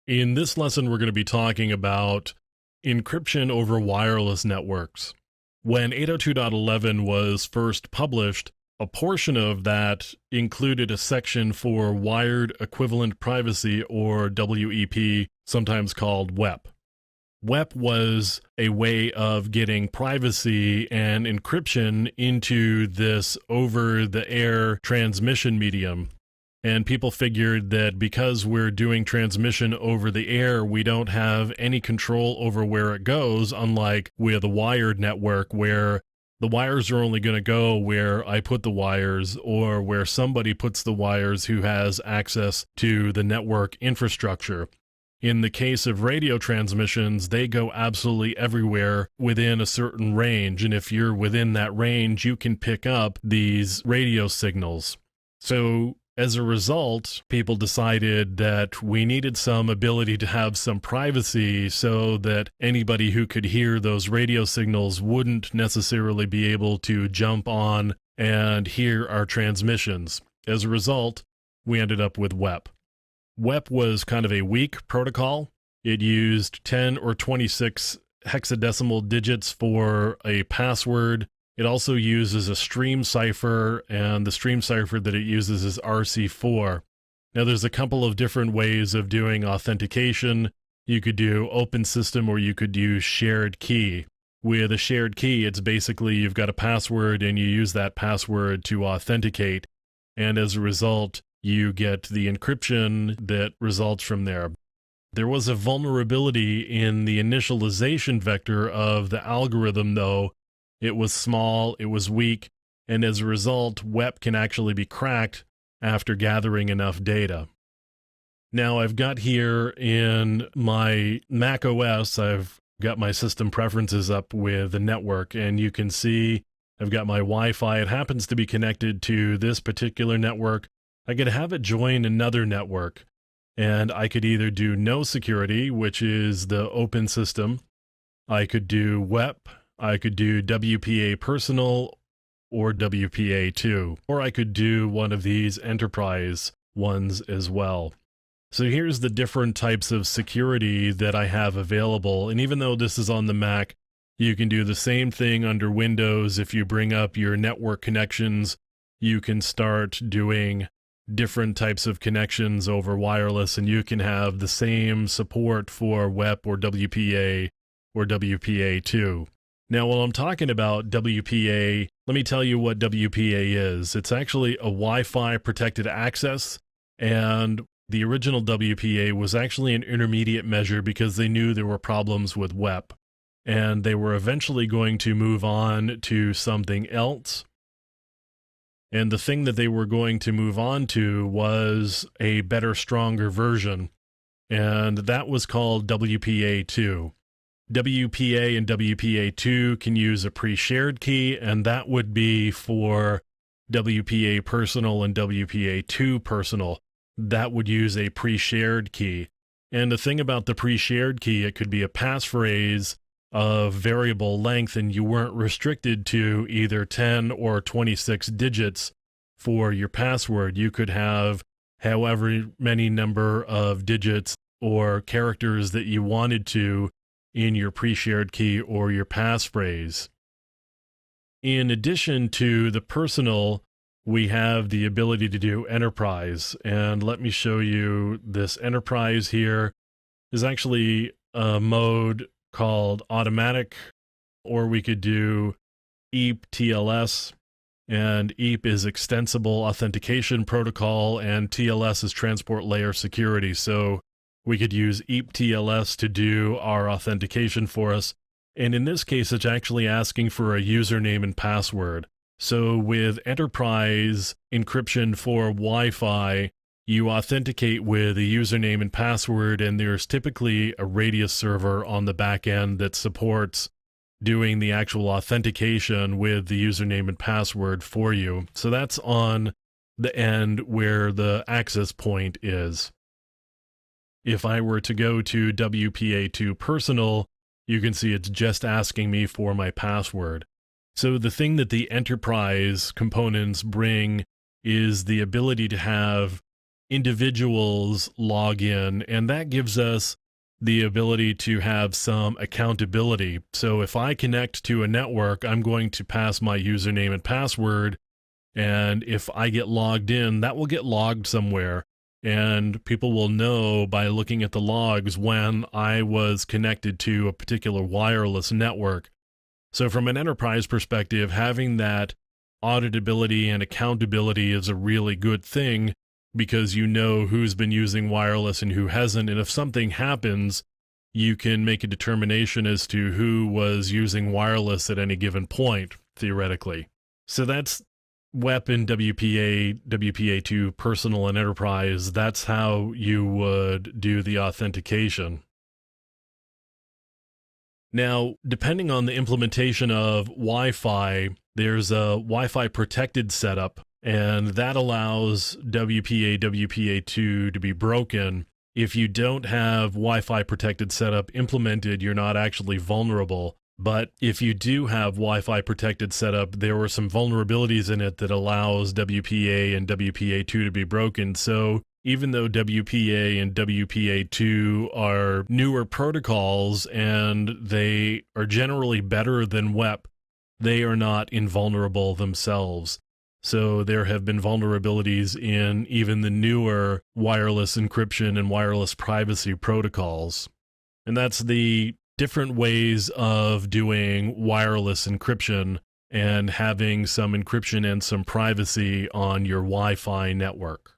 In this lesson, we're going to be talking about encryption over wireless networks. When 802.11 was first published, a portion of that included a section for Wired Equivalent Privacy, or WEP, sometimes called WEP. WEP was a way of getting privacy and encryption into this over-the-air transmission medium. And people figured that because we're doing transmission over the air, we don't have any control over where it goes, unlike with a wired network where the wires are only going to go where I put the wires or where somebody puts the wires who has access to the network infrastructure. In the case of radio transmissions, they go absolutely everywhere within a certain range. And if you're within that range, you can pick up these radio signals. So as a result, people decided that we needed some ability to have some privacy so that anybody who could hear those radio signals wouldn't necessarily be able to jump on and hear our transmissions. As a result, we ended up with WEP. WEP was kind of a weak protocol. It used 10 or 26 hexadecimal digits for a password. It also uses a stream cipher, and the stream cipher that it uses is RC4. Now, there's a couple of different ways of doing authentication. You could do open system, or you could use shared key. With a shared key, it's basically you've got a password and you use that password to authenticate. And as a result, you get the encryption that results from there. There was a vulnerability in the initialization vector of the algorithm, though. It was small, it was weak, and as a result, WEP can actually be cracked after gathering enough data. Now, I've got here in my Mac OS, I've got my system preferences up with the network, and you can see I've got my Wi-Fi. It happens to be connected to this particular network. I could have it join another network, and I could either do no security, which is the open system. I could do WEP. I could do WPA personal or WPA2, or I could do one of these enterprise ones as well. So here's the different types of security that I have available. And even though this is on the Mac, you can do the same thing under Windows. If you bring up your network connections, you can start doing different types of connections over wireless, and you can have the same support for WEP or WPA or WPA2. Now, while I'm talking about WPA, let me tell you what WPA is. It's actually a Wi-Fi protected access, and the original WPA was actually an intermediate measure because they knew there were problems with WEP, and they were eventually going to move on to something else. And the thing that they were going to move on to was a better, stronger version, and that was called WPA2. WPA and WPA2 can use a pre-shared key, and that would be for WPA personal and WPA2 personal. That would use a pre-shared key. And the thing about the pre-shared key, it could be a passphrase of variable length, and you weren't restricted to either 10 or 26 digits for your password. You could have however many number of digits or characters that you wanted to in your pre-shared key or your passphrase. In addition to the personal, we have the ability to do enterprise. And let me show you this enterprise here. Is actually a mode called automatic, or we could do EAP TLS. And EAP is extensible authentication protocol, and TLS is transport layer security. So we could use EAP TLS to do our authentication for us. And in this case, it's actually asking for a username and password. So with enterprise encryption for Wi-Fi, you authenticate with a username and password, and there's typically a Radius server on the back end that supports doing the actual authentication with the username and password for you. So that's on the end where the access point is. If I were to go to WPA2 personal, you can see it's just asking me for my password. So the thing that the enterprise components bring is the ability to have individuals log in, and that gives us the ability to have some accountability. So if I connect to a network, I'm going to pass my username and password, and if I get logged in, that will get logged somewhere, and people will know by looking at the logs when I was connected to a particular wireless network. So from an enterprise perspective, having that auditability and accountability is a really good thing, because you know who's been using wireless and who hasn't. And if something happens, you can make a determination as to who was using wireless at any given point, theoretically. So that's WEP and WPA, WPA2, personal and enterprise. That's how you would do the authentication. Now, depending on the implementation of Wi-Fi, there's a Wi-Fi protected setup, and that allows WPA, WPA2 to be broken. If you don't have Wi-Fi protected setup implemented, you're not actually vulnerable. But if you do have Wi-Fi protected setup, there were some vulnerabilities in it that allows WPA and WPA2 to be broken. So even though WPA and WPA2 are newer protocols and they are generally better than WEP, they are not invulnerable themselves. So there have been vulnerabilities in even the newer wireless encryption and wireless privacy protocols. And that's the different ways of doing wireless encryption and having some encryption and some privacy on your Wi-Fi network.